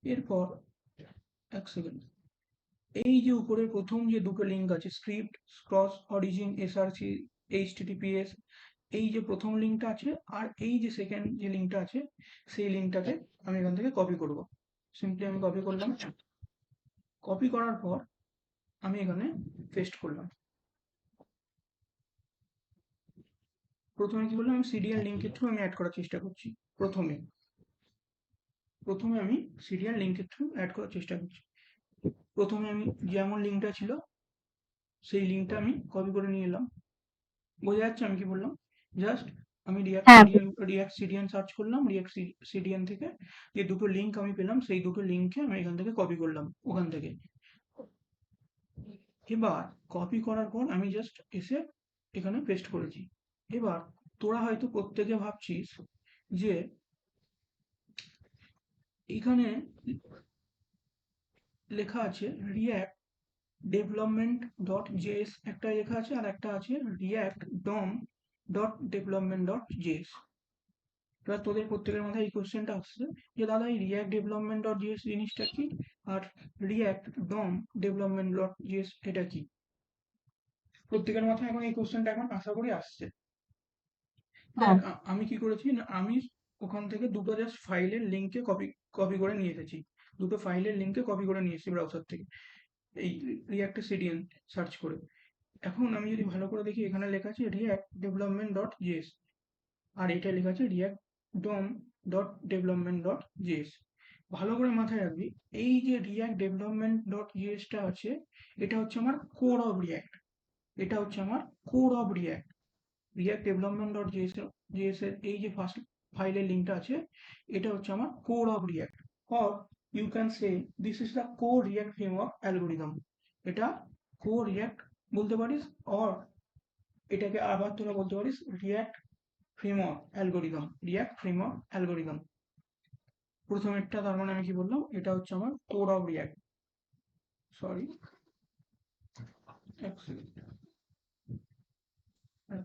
এরপর এক সেকেন্ড, এই যে উপরে প্রথম যে দুটো লিঙ্ক আছে script, cross origin, SRC, HTTPS, এই যে প্রথম লিঙ্কটা আছে আর এই যে সেকেন্ড যে লিঙ্কটা আছে সেই লিঙ্কটাকে আমি এখান থেকে কপি করব। সিম্পলি আমি কপি করলাম, কপি করার পর আমি এখানে পেস্ট করলাম। প্রথমে কি করলাম, আমি সিরিয়াল লিঙ্কের থ্রু আমি অ্যাড করার চেষ্টা করছি। প্রথমে প্রথমে আমি সিরিয়াল লিঙ্কের থ্রু অ্যাড করার চেষ্টা করছি। প্রথমে আমি যেমন লিঙ্কটা ছিল সেই লিঙ্কটা আমি কপি করে নিয়ে এলাম। বোঝা যাচ্ছে আমি কি বললাম, জাস্ট আমি হ্যাঁ রিয়াক্ট সিডিএন সার্চ করলাম, রিয়াক্ট সিডিএন থেকে যে দুটো লিঙ্ক আমি পেলাম সেই দুটো লিঙ্ককে আমি এখান থেকে কপি করলাম ওখান থেকে। এবার কপি করার পর আমি জাস্ট এসে এখানে পেস্ট করেছি। এবার তোরা হয়তো প্রত্যেকে ভাবছিস যে এখানে লেখা আছে রিয়াক্ট ডেভেলপমেন্ট ডট জেএস একটা লেখা আছে, আর একটা আছে react DOM dot development dot JS. এবার তোদের প্রত্যেকের মাথায় এই কোশ্চেনটা আসছে যে দাদা এই রিয়াক্ট ডেভেলপমেন্ট ডট জেএস জিনিসটা কি, আর রিয়াক্ট ডম ডেভেলপমেন্ট ডট জেএস এটা কি। প্রত্যেকের মাথায় এখন এই কোশ্চেনটা এখন আশা করি আসছে। দেখ হ্যাঁ আমি কি করেছি না, আমি ওখান থেকে দুটো জাস্ট ফাইলের লিঙ্কে কপি কপি করে নিয়ে এসেছি, দুটো ফাইলের লিঙ্কে কপি করে নিয়ে এসেছি ব্রাউজার থেকে এই রিয়াক্ট সিডিএন সার্চ করে। এখন আমি যদি ভালো করে দেখি এখানে লেখা আছে রিয়াক্ট ডেভেলপমেন্ট ডট জেএস, আর এটা লেখা আছে react DOM dot development dot JS. ভালো করে মাথায় রাখবি, এই যে রিয়াক্ট ডেভেলপমেন্ট ডট জেএসটা আছে এটা হচ্ছে আমার কোর অফ রিয়াক্ট, এটা হচ্ছে আমার core of react. React development dot JS এর এই যে ফার্স্ট ফাইলের লিঙ্কটা আছে এটা হচ্ছে আমার core of React, or you can say this is the core React framework algorithm. এটা কোর রিয়াক্ট বলতে পারিস, অর এটাকে আবার তোরা বলতে পারিস React framework algorithm, React framework algorithm. প্রথমেরটা তার মানে আমি কি বললাম, এটা হচ্ছে আমার কোর অফ রিয়াক্ট। সরি, এক সেকেন্ড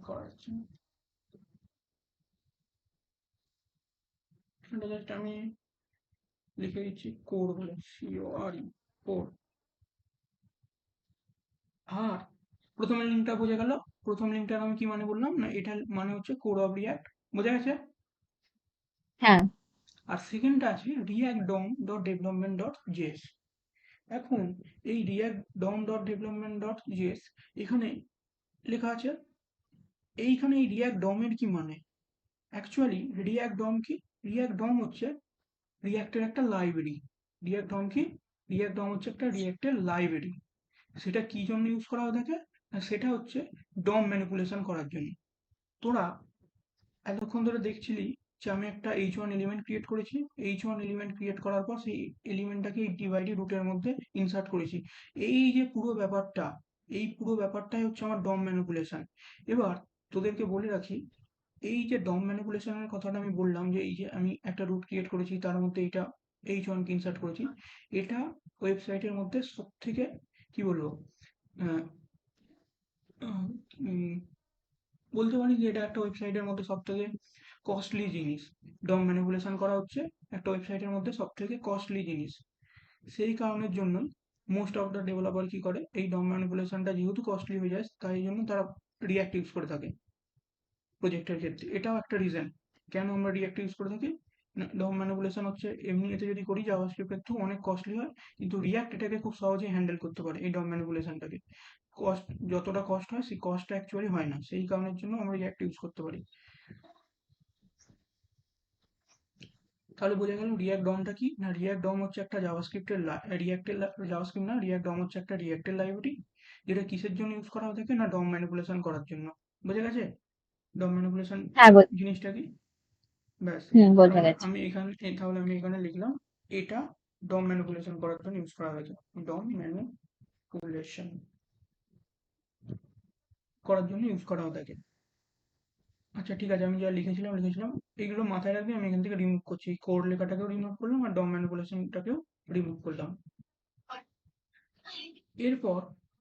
করা যাচ্ছে না। এটা জাস্ট আমি লিখে দিচ্ছি কোর বলে, CORE কোর। আর প্রথমের লিঙ্কটা বোঝা গেল, প্রথম লিঙ্কটার আমি কি মানে বললাম না, এটা মানে হচ্ছে কোর অফ রিয়াক্ট, বোঝা গেছে। হ্যাঁ আর সেকেন্ডটা আছে react DOM dot development dot JS. এখন এই react DOM dot development dot JS এখানে লেখা আছে, এইখানে এই রিয়াক্ট ডমের কি মানে, অ্যাকচুয়ালি রিয়াক্ট ডম কি, রিয়াক্ট ডম হচ্ছে রিয়াক্টের একটা লাইব্রেরি। রিয়াক্ট ডম কি, রিয়াক্ট ডম হচ্ছে একটা রিয়াক্টের লাইব্রেরি। সেটা কি জন্য ইউজ করা হয়ে থাকে না, সেটা হচ্ছে ডম ম্যানিপুলেশন করার জন্য। তোরা এতক্ষণ ধরে দেখছিলি যে আমি একটা H1 এলিমেন্ট ক্রিয়েট করেছি, H1 এলিমেন্ট ক্রিয়েট করার পর সেই এলিমেন্টটাকে ডিভাইডি রুটের মধ্যে ইনসার্ট করেছি। এই যে পুরো ব্যাপারটা, এই পুরো ব্যাপারটাই হচ্ছে আমার ডম ম্যানিপুলেশন। এবার তোদেরকে বলে রাখি, এই যে ডম ম্যানিপুলেশনের কথাটা আমি বললাম যে এই যে আমি একটা রুট ক্রিয়েট করেছি তার মধ্যে এইটা H1 কে ইনসার্ট করেছি, এটা ওয়েবসাইটের মধ্যে সব থেকে কি বলবো আহ, আহ, উম, বলতে পারি যে এটা একটা ওয়েবসাইটের মধ্যে সব থেকে কস্টলি জিনিস। ডম ম্যানিপুলেশন করা হচ্ছে একটা ওয়েবসাইটের মধ্যে সব থেকে কস্টলি জিনিস। সেই কারণের জন্য মোস্ট অফ দ্য ডেভেলপার কি করে, এই ডম ম্যানিপুলেশনটা যেহেতু কস্টলি হয়ে যায় তাই জন্য তারা রিয়াক্ট ইউজ করে থাকে প্রজেক্টের ক্ষেত্রে। এটাও একটা রিজন কেন আমরা রিয়াক্ট ইউজ করে থাকি। ডম ম্যানিপুলেশন হচ্ছে এমনি এতে যদি করি জাভাস্ক্রিপ্টের থ্রু অনেক কস্টলি হয়, কিন্তু রিয়াক্ট এটাকে খুব সহজেই হ্যান্ডেল করতে পারে এই ডম ম্যানিপুলেশনটাকে। কস্ট যতটা কস্ট হয় সেই কস্টটা অ্যাকচুয়ালি হয় না, সেই কারণের জন্য আমরা রিয়াক্ট ইউজ করতে পারি। তাহলে বোঝা গেল রিয়াক্ট ডমটা কি না, রিয়াক্ট ডম হচ্ছে একটা জাভাস্ক্রিপ্টের রিয়াক্টের জাভাস্ক্রিপ্ট না, রিয়াক্ট ডম হচ্ছে একটা রিয়াক্টের লাইব্রেরি, যেটা কিসের জন্য ইউজ করা হয়ে থাকে না, ডম ম্যানিপুলেশন করার জন্য। বোঝা গেছে ডম ম্যানিপুলেশন হ্যাঁ জিনিসটা কি। ব্যাস, তার বোঝা মানে গেছে। তাহলে আমি এখানে লিখলাম এটা ডম ম্যানিপুলেশন করার জন্য ইউজ করা হয়েছে, ডম ম্যানিপুলেশন করার জন্য ইউজ করা হয়ে থাকে। আচ্ছা ঠিক আছে, আমি যা লিখেছিলাম এগুলো মাথায় রাখবি। আমি এখান থেকে রিমুভ করছি, এই কোড লেখাটাকেও রিমুভ করলাম আর ডম ম্যানিপুলেশনটাকেও রিমুভ করলাম। এরপর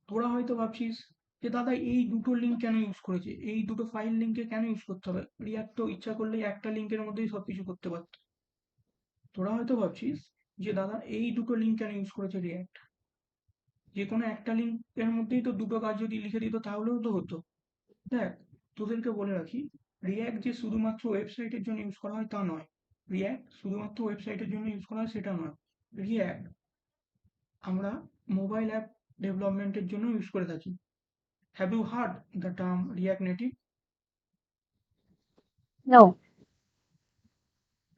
তোরা হয়তো ভাবছিস যে দাদা এই দুটো লিঙ্ক কেন ইউজ করেছে, এই দুটো ফাইল লিঙ্কে কেন ইউজ করতে হবে, রিয়াক্ট তো ইচ্ছা করলে একটা লিঙ্কের মধ্যেই সবকিছু করতে পারত। তোরা হয়তো ভাবছিস যে দাদা এই দুটো লিঙ্ক কেন ইউজ করেছে রিয়াক্ট, যে কোনো একটা লিঙ্কের মধ্যেই তো দুটো কাজ যদি লিখে দিত তাহলেও তো হতো। দেখ তোদেরকে বলে রাখি, রিয়াক্ট যে শুধুমাত্র ওয়েবসাইটের জন্য ইউজ করা হয় তা নয়, রিয়াক্ট শুধুমাত্র ওয়েবসাইটের জন্য ইউজ করা হয় সেটা নয়, রিয়াক্ট আমরা মোবাইল অ্যাপ ডেভেলপমেন্টের জন্য ইউজ করে থাকি। Have you heard the term React Native? No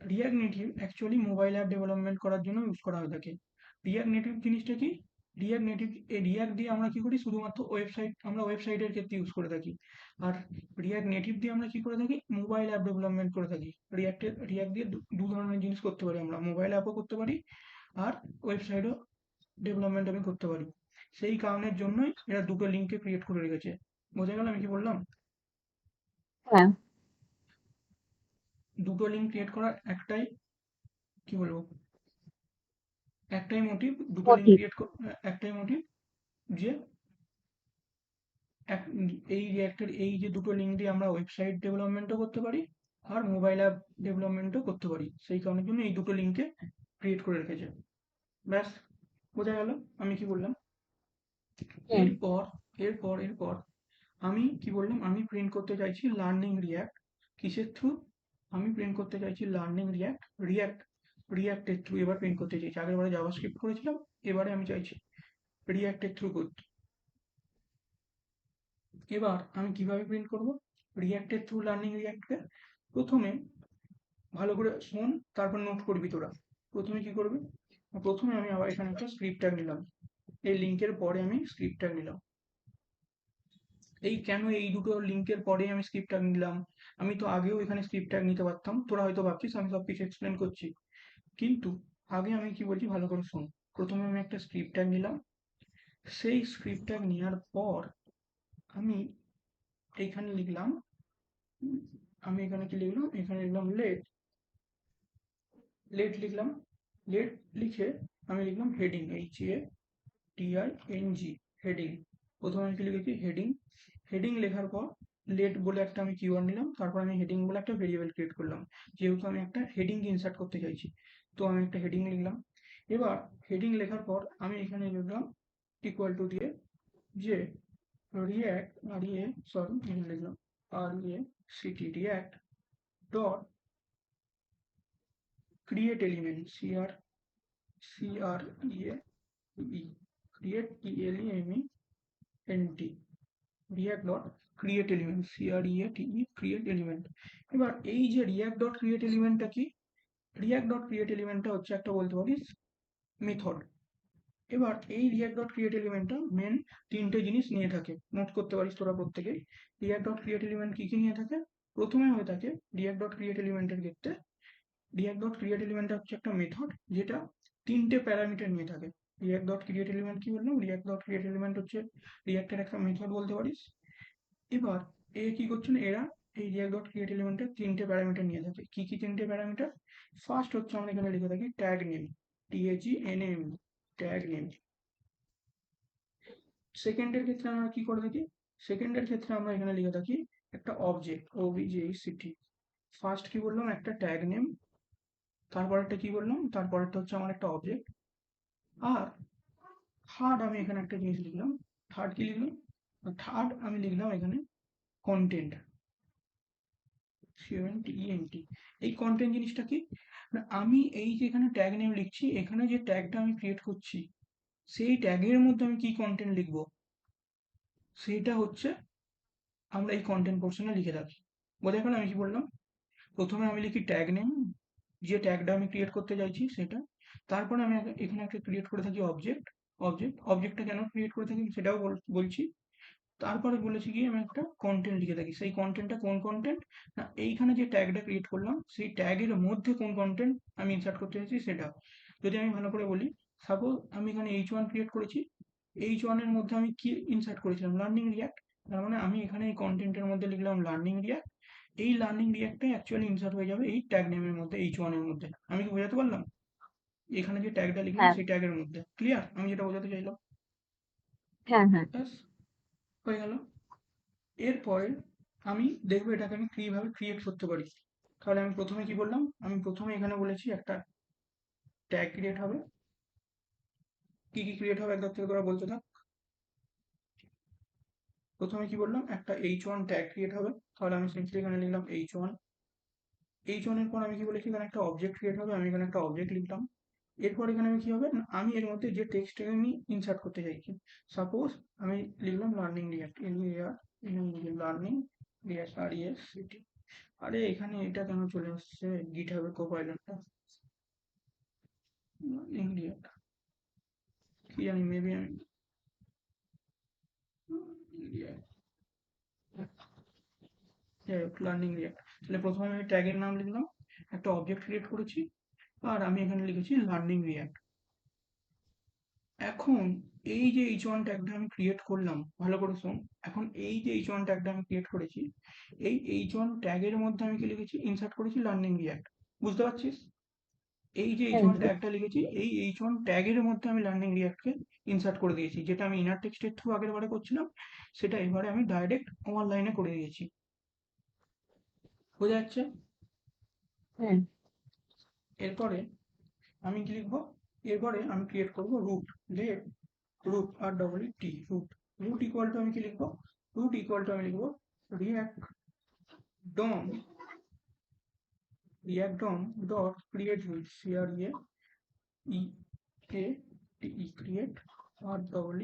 React Native actually mobile app development করার জন্য ইউজ করা হয়ে থাকে। রিয়াক্ট নেটিভ জিনিসটা কি, রিয়াক্ট নেটিভ, এই রিয়াক্ট দিয়ে আমরা কি করি শুধুমাত্র আমরা ওয়েবসাইটের ক্ষেত্রে ইউজ করে থাকি। আর রিয়াক্ট নেটিভ দিয়ে আমরা কি করে থাকি মোবাইল অ্যাপ ডেভেলপমেন্ট করে থাকি। রিয়াক্ট দিয়ে দু ধরনের জিনিস করতে পারি, আমরা মোবাইল অ্যাপও করতে পারি আর ওয়েবসাইটও ডেভেলপমেন্ট আমি করতে পারি। সেই কারণের জন্যই এরা দুটো লিঙ্কে ক্রিয়েট করে রেখেছে। বোঝা গেল আমি কি বললাম? হ্যাঁ, দুটো লিঙ্ক ক্রিয়েট করার একটাই, কি বলবো, একটাই মোটিভ, দুটো লিঙ্ক মোটিভ। ক্রিয়েট, একটাই মোটিভ যে এই রিয়াক্টের এই যে দুটো লিঙ্ক দিয়ে আমরা ওয়েবসাইট ডেভেলপমেন্টও করতে পারি আর মোবাইল অ্যাপ ডেভেলপমেন্টও করতে পারি, সেই কারণের জন্য এই দুটো লিঙ্কে ক্রিয়েট করে রেখেছে। ব্যাস, বোঝা গেল আমি কি বললাম? হুম। এরপর এরপর আমি কি বললাম, আমি প্রিন্ট করতে চাইছি লার্নিং রিয়াক্ট। কিসের থ্রু? আমি প্রিন্ট করতে চাইছি লার্নিং রিয়াক্টের থ্রু এবার প্রিন্ট করতে চাইছি। আগের বারে জাভাস্ক্রিপ্ট করেছিলাম, এবারে আমি চাইছি রিয়াক্টের থ্রু করতে। এবার আমি কিভাবে প্রিন্ট করব রিয়াক্টের থ্রু লার্নিং রিয়াক্টকে? প্রথমে ভালো করে শোন, তারপর নোট করবি তোরা। প্রথমে কি করবি, প্রথমে আমি আবার এখানে একটা স্ক্রিপ্ট ট্যাগ নিলাম, এই লিঙ্কের পরে আমি স্ক্রিপ্ট ট্যাগ নিলাম। কেন এই দুটো লিঙ্কের পরে আমি স্ক্রিপ্ট ট্যাগ নিলাম? আমি তো আগেও এখানে স্ক্রিপ্ট ট্যাগ নিতে পারতাম, তোরা হয়তো ভাবছিস আমি সব কিছু এক্সপ্লেন করছি, কিন্তু আগে আমি কি বলছি ভালো করে শোন। প্রথমে আমি একটা স্ক্রিপ্ট ট্যাগ নিলাম, সেই স্ক্রিপ্ট ট্যাগ নেওয়ার পর আমি এইখানে লিখলাম, আমি এখানে কি লিখলাম, এখানে লিখলাম লেট লিখলাম, লেট লিখে আমি লিখলাম হেডিং, HADING, হেডিং। প্রথমে আমি কি লিখেছি হেডিং। হেডিং লেখার পর লেট বলে একটা আমি কিওয়ার্ড নিলাম, তারপর আমি হেডিং বলে একটা ভেরিয়েবল ক্রিয়েট করলাম, যেহেতু আমি একটা হেডিং ইনসার্ট করতে চাইছি, তো আমি একটা হেডিং লিখলাম। এবার হেডিং লেখার পর আমি এখানে লিখলাম ইকুয়াল টু দিয়ে যে রিয়াক্ট আর ইয়ে সরি এখানে লিখলাম react dot create element CREATE, create ELEMENT, react dot create element create element। এবার এই যে react dot create elementটা কি, react dot create elementটা হচ্ছে একটা বলতে পারিস মেথড। এবার এই react dot create elementটা মেন তিনটে জিনিস নিয়ে থাকে, নোট করতে পারিস তোরা প্রত্যেকেই। react dot create element কি কি নিয়ে থাকে? প্রথমে হয়ে থাকে react dot create elemenটের ক্ষেত্রে, রিয়াক্ট ডট ক্রিয়েট এলিমেন্ট হচ্ছে একটা মেথড যেটা তিনটে প্যারামিটার নিয়ে থাকে। রিয়াক্ট ডট ক্রিয়েট এলিমেন্ট কি বললাম, রিয়াক্ট ডট ক্রিয়েট এলিমেন্ট হচ্ছে রিয়াক্টের একটা মেথড বলতে পারিস। এবার কি করছে না এরা, এই রিয়াক্ট ডট ক্রিয়েট এলিমেন্টের তিনটে প্যারামিটার নিয়ে থাকে। কি কি তিনটে প্যারামিটার? ফার্স্ট হচ্ছে আমরা এখানে লিখে থাকি tag name, TAGNAME, tag name. সেকেন্ডের ক্ষেত্রে আমরা কি করে থাকি, সেকেন্ডের ক্ষেত্রে আমরা এখানে লিখে থাকি একটা অবজেক্ট, OBJECT। ফার্স্ট কি বললাম, একটা ট্যাগ নেম, তারপরেরটা কি বললাম, তারপরেরটা হচ্ছে আমার একটা অবজেক্ট। আর থার্ড আমি এখানে একটা জিনিস লিখলাম, থার্ড কি লিখলাম, থার্ড আমি লিখলাম এখানে কন্টেন্ট, CONTENT। এই কন্টেন্ট জিনিসটা কি না, আমি এই যে এখানে ট্যাগ নেম লিখছি, এখানে যে ট্যাগটা আমি ক্রিয়েট করছি সেই ট্যাগের মধ্যে আমি কি কন্টেন্ট লিখবো সেইটা হচ্ছে আমরা এই কন্টেন্ট পোর্শনে লিখে রাখি। বোঝা গেল আমি কি বললাম? প্রথমে আমি লিখি ট্যাগ নেম, যে ট্যাগটা আমি ক্রিয়েট করতে চাইছি সেটা। তারপরে আমি এখানে একটা ক্রিয়েট করে থাকি অবজেক্টটা কেন ক্রিয়েট করে থাকি সেটাও বলছি। তারপরে বলেছি কি আমি একটা কন্টেন্ট লিখে থাকি, সেই কন্টেন্টটা কোন কন্টেন্ট না, এইখানে যে ট্যাগটা ক্রিয়েট করলাম সেই ট্যাগের মধ্যে কোন কন্টেন্ট আমি ইনসার্ট করতে চাইছি সেটা। যদি আমি ভালো করে বলি, সাপোজ আমি এখানে H1 ক্রিয়েট করেছি, H1 এর মধ্যে আমি কি ইনসার্ট করেছিলাম লার্নিং রিয়াক্ট, তার মানে আমি এখানে এই কন্টেন্টের মধ্যে লিখলাম লার্নিং রিয়াক্ট। এই লার্নিং রিয়াক্টটাই অ্যাকচুয়ালি ইনসার্ট হয়ে যাবে এই ট্যাগ নেমের মধ্যে, H1 এর মধ্যে। আমি কি বোঝাতে পারলাম? এখানে যে ট্যাগটা লিখলাম হ্যাঁ, সেই ট্যাগের মধ্যে, ক্লিয়ার আমি যেটা বোঝাতে চাইলাম? হ্যাঁ, হ্যাঁ, ব্যাস, হয়ে গেল। এরপরে আমি দেখবো এটাকে আমি কিভাবে ক্রিয়েট করতে পারি। তাহলে আমি প্রথমে কি বললাম, আমি প্রথমে এখানে বলেছি একটা ট্যাগ ক্রিয়েট হবে। কি কি ক্রিয়েট হবে একবার থেকে তোরা বলতে থাক। প্রথমে কি বললাম, একটা H1 ট্যাগ ক্রিয়েট হবে, তাহলে আমি সিম্পলি এখানে লিখলাম H1। H1 এর পর আমি কি বলেছি এখানে একটা অবজেক্ট ক্রিয়েট হবে, আমি এখানে একটা অবজেক্ট লিখলাম। এরপর এখানে আমি কি হবে না, আমি এর মধ্যে যে টেক্সটটাকে আমি ইনসার্ট করতে চাইছি, সাপোজ আমি লিখলাম learning react, learning react RESCT। আরে এখানে এটা কেন চলে আসছে গিটহাবের কোপাইলটটা, লার্নিং রিয়াক্ট। কি জানি মেবি আমি যাই হোক লার্নিং রিয়াক্ট। তাহলে প্রথমে আমি ট্যাগের নাম লিখলাম, একটা অবজেক্ট ক্রিয়েট করেছি, আর আমি এখানে লিখেছি লার্নিং রিয়াক্ট। এখন এই যে h1 ট্যাগটা আমি ক্রিয়েট করলাম, ভালো করে শোন। এখন এই যে h1 ট্যাগটা আমি ক্রিয়েট করেছি, এই h1 ট্যাগের মধ্যে আমি কি লিখেছি, ইনসার্ট করেছি লার্নিং রিয়াক্ট। বুঝতে পারছিস? এই যে হ্যাঁ h1 ট্যাগটা লিখেছি, এই h1 ট্যাগের মধ্যে আমি লার্নিং রিয়াক্টকে ইনসার্ট করে দিয়েছি। যেটা আমি ইনার টেক্সটের থ্রু আগের বারে করছিলাম, সেটা এবারে আমি ডাইরেক্ট আমার লাইনে করে দিয়েছি। বোঝা যাচ্ছে? হ্যাঁ এরপরে আমি কি লিখবো, এরপরে আমি ক্রিয়েট করব রুট। লেট রুট আর double T root. Root equal to আমি কি লিখবো, রুট ইকুয়াল টু আমি লিখবো react DOM, React DOM dot create root, CREATE create আর ডবল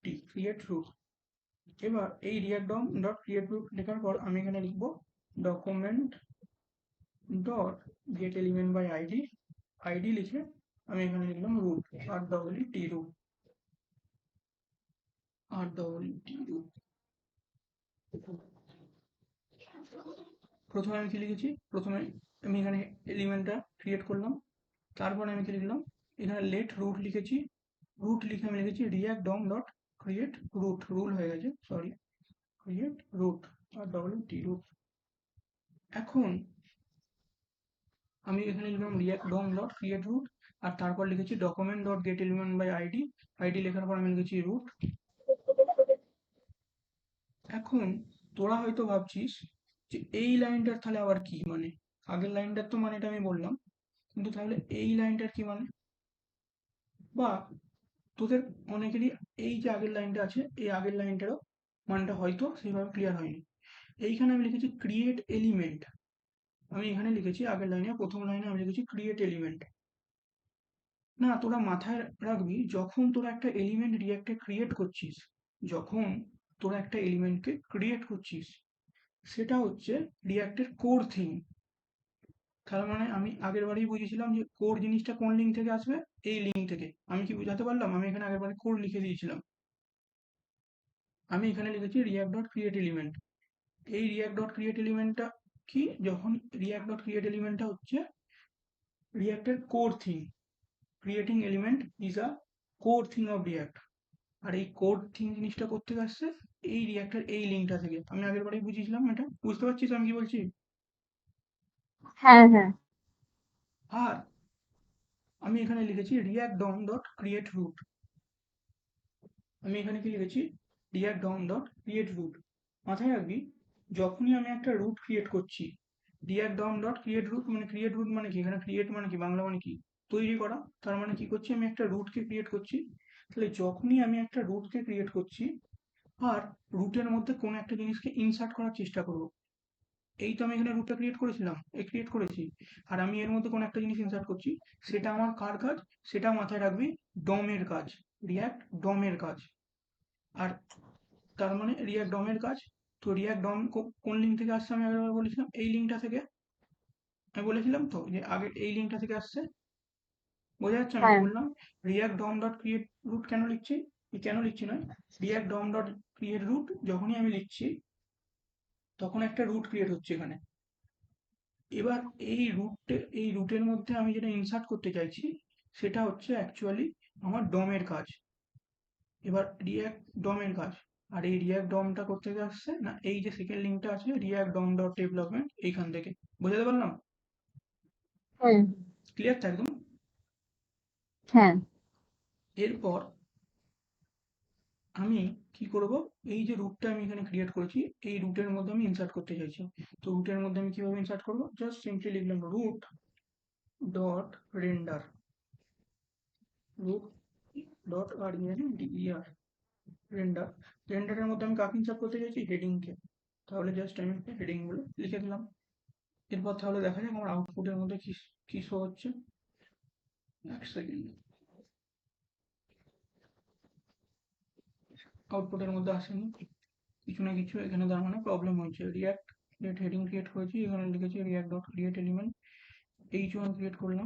টি ক্রিয়েট রুট। এবার এই react DOM dot create root লেখার পর আমি এখানে লিখবো document dot get element by ID. ID লিখে আমি এখানে লিখলাম রুট আর ডবল টি রুট, আর ডবল টি রুট। প্রথমে আমি কি লিখেছি, প্রথমে আমি এখানে এলিমেন্টটা ক্রিয়েট করলাম, তারপরে আমি কি লিখলাম, এখানে লেট রুট লিখেছি। রুট লিখে আমি লিখেছি react DOM dot create root, rule হয়ে গেছে সরি, ক্রিয়েট রুট আর ডবল টি রুট। এখন আমি এখানে লিখলাম react DOM dot create root, আর তারপর লিখেছি document dot get element by ID. ID লেখার পর আমি লিখেছি রুট। এখন তোরা হয়তো ভাবছিস যে এই লাইনটার তাহলে আবার কি মানে, আগের লাইনটার তো মানেটা আমি বললাম, কিন্তু তাহলে এই লাইনটার কি মানে, বা তোদের অনেকেরই এই যে আগের লাইনটা আছে, এই আগের লাইনটারও মানটা হয়তো সেইভাবে ক্লিয়ার হয়নি। এইখানে আমি লিখেছি ক্রিয়েট এলিমেন্ট, আমি এখানে লিখেছি আগের লাইনে, প্রথম লাইনে আমি লিখেছি ক্রিয়েট এলিমেন্ট। না, তোরা মাথায় রাখবি, যখন তোরা একটা এলিমেন্ট রিয়াক্টে ক্রিয়েট করছিস, যখন তোরা একটা এলিমেন্টকে ক্রিয়েট করছিস, সেটা হচ্ছে রিয়াক্টের কোর থিং। তার মানে আমি আগের বারেই বুঝেছিলাম যে কোর জিনিসটা কোন লিঙ্ক থেকে আসবে, এই লিঙ্ক থেকে। আমি কি বুঝাতে পারলাম, আমি এখানে আগের বারে কোর লিখে দিয়েছিলাম। আমি এখানে লিখেছি রিয়াক্ট ডট ক্রিয়েট এলিমেন্ট। এই রিয়াক্ট ডট ক্রিয়েট এলিমেন্টটা কি, যখন রিয়াক্ট ডট ক্রিয়েট এলিমেন্টটা হচ্ছে রিয়াক্টের core thing. Creating element is a core thing of React. আর এই কোর থিং জিনিসটা করতে আসছে এই রিয়াক্টের এই লিঙ্কটা থেকে। আমি আগের বারেই বুঝিয়েছিলাম, এটা বুঝতে পারছিস আমি কি বলছি? হ্যাঁ হ্যাঁ আর আমি এখানে লিখেছি react DOM dot create root. আমি এখানে কি লিখেছি, react DOM dot create root. মাথায় রাখবি, যখনই আমি একটা রুট ক্রিয়েট করছি, react DOM dot create root মানে, ক্রিয়েট রুট মানে কি, এখানে ক্রিয়েট মানে কি, বাংলা মানে কি, তৈরি করা। তার মানে কি করছি, আমি একটা রুটকে ক্রিয়েট করছি। তাহলে যখনই আমি একটা রুটকে ক্রিয়েট করছি, আর রুটের মধ্যে কোনো একটা জিনিসকে ইনসার্ট করার চেষ্টা করব, এই তো আমি এখানে রুটটা ক্রিয়েট করেছিলাম, ক্রিয়েট করেছি, আর আমি এর মধ্যে কোনো একটা জিনিস ইনসার্ট করছি, সেটা আমার কার কাজ, সেটা মাথায় রাখবি, ডমের কাজ, রিয়াক্ট ডমের কাজ। আর তার মানে রিয়াক্ট ডমের কাজ। তো রিয়াক্ট ডম কোন লিঙ্ক থেকে আসছে, আমি আগের বলেছিলাম এই লিঙ্কটা থেকে। আমি বলেছিলাম তো যে আগে এই লিঙ্কটা থেকে আসছে। বোঝা যাচ্ছে আমি কি হ্যাঁ বললাম? React DOM dot create root কেন লিখছি, কেন লিখছি নয়, react DOM dot create root যখনই আমি লিখছি, তখন একটা রুট ক্রিয়েট হচ্ছে এখানে। এবার এই রুটের মধ্যে আমি যেটা ইনসার্ট করতে চাইছি, সেটা হচ্ছে অ্যাকচুয়ালি আমার ডমের কাজ। এবার রিয়াক্ট ডমের কাজ, আর এই রিয়াক্ট ডমটা করতে আসছে না, এই যে সেকেন্ড লিঙ্কটা আছে রিয়াক্ট ডম ডট ডেভেলপমেন্ট, এইখান থেকে। বোঝাতে পারলাম? হ্যাঁ ক্লিয়ার তো একদম? হ্যাঁ এরপর আমি কি করব, এই যে রুটটা আমি এখানে ক্রিয়েট করেছি, এই রুটের মধ্যে আমি ইনসার্ট করতে চাইছি। তো রুটের মধ্যে আমি কিভাবে ইনসার্ট করব, জাস্ট সিম্পলি লিখলাম root dot render, root dot render. Render, রেন্ডারের মধ্যে আমি কাকে ইনসার্ট করতে চাইছি, হেডিংকে। তাহলে জাস্ট আমি হেডিং গুলো লিখে দিলাম। এরপর তাহলে দেখা যাক আমার আউটপুটের মধ্যে কি কি শো হচ্ছে। এক সেকেন্ড, আউটপুটের মধ্যে আসেনি, কিছু না কিছু এখানে তার মানে প্রবলেম হয়েছে। রিয়াক্ট হেডিং ক্রিয়েট করেছি, এখানে লিখেছি React dot create element, H1 create করলাম,